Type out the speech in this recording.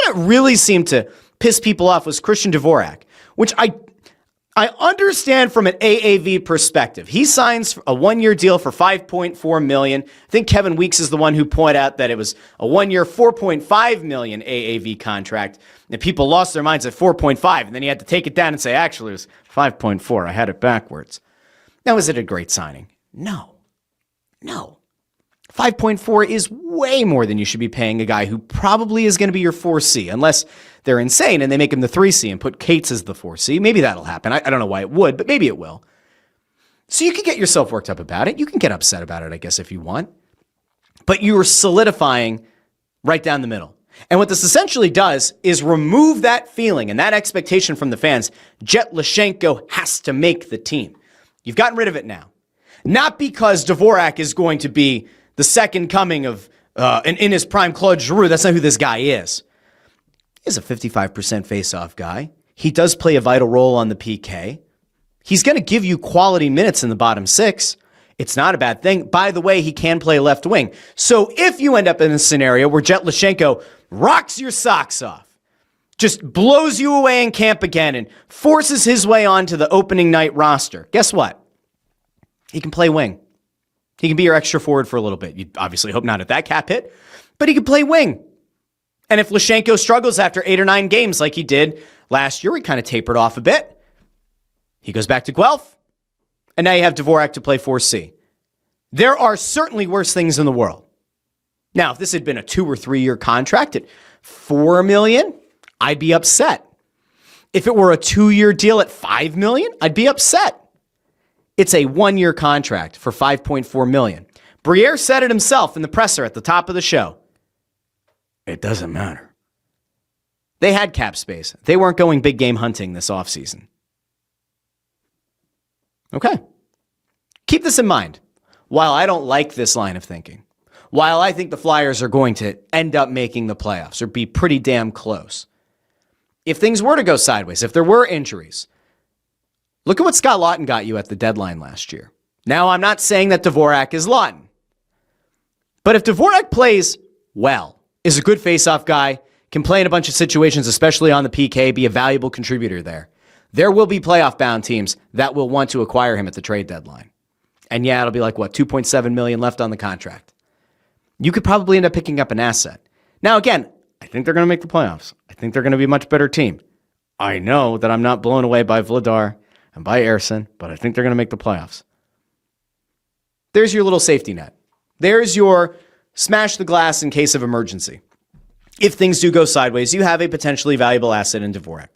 that really seemed to piss people off was Christian Dvorak, which I understand from an AAV perspective. He signs a 1-year deal for $5.4 million. I think Kevin Weeks is the one who pointed out that it was a 1-year, $4.5 million AAV contract. And people lost their minds at 4.5, and then he had to take it down and say, actually, it was 5.4. I had it backwards. Now, is it a great signing? No. 5.4 is way more than you should be paying a guy who probably is going to be your 4C, unless they're insane and they make him the 3C and put Cates as the 4C. Maybe that'll happen. I don't know why it would, but maybe it will. So you can get yourself worked up about it. You can get upset about it, I guess, if you want. But you are solidifying right down the middle. And what this essentially does is remove that feeling and that expectation from the fans. Jett Luchanko has to make the team. You've gotten rid of it now. Not because Dvorak is going to be the second coming of, in his prime, Claude Giroux. That's not who this guy is. He's a 55% face-off guy. He does play a vital role on the PK. He's going to give you quality minutes in the bottom six. It's not a bad thing. By the way, he can play left wing. So if you end up in a scenario where Jett Luchanko rocks your socks off, just blows you away in camp again and forces his way onto the opening night roster, guess what? He can play wing. He can be your extra forward for a little bit. You obviously hope not at that cap hit, but he can play wing. And if Luchanko struggles after 8 or 9 games like he did last year, he kind of tapered off a bit. He goes back to Guelph, and now you have Dvorak to play 4C. There are certainly worse things in the world. Now, if this had been a 2 or 3 year contract at $4 million, I'd be upset. If it were a 2-year deal at $5 million, I'd be upset. It's a 1-year contract for $5.4 million. Briere said it himself in the presser at the top of the show. It doesn't matter. They had cap space. They weren't going big game hunting this offseason. Okay. Keep this in mind. While I don't like this line of thinking, while I think the Flyers are going to end up making the playoffs or be pretty damn close, if things were to go sideways, if there were injuries, look at what Scott Laughton got you at the deadline last year. Now, I'm not saying that Dvorak is Laughton. But if Dvorak plays well, is a good face-off guy, can play in a bunch of situations, especially on the PK, be a valuable contributor there will be playoff-bound teams that will want to acquire him at the trade deadline. And yeah, it'll be like, what, $2.7 million left on the contract. You could probably end up picking up an asset. Now, again, I think they're going to make the playoffs. I think they're going to be a much better team. I know that I'm not blown away by Vladar and by Ersson, but I think they're going to make the playoffs. There's your little safety net. There's your smash the glass in case of emergency. If things do go sideways, you have a potentially valuable asset in Dvorak.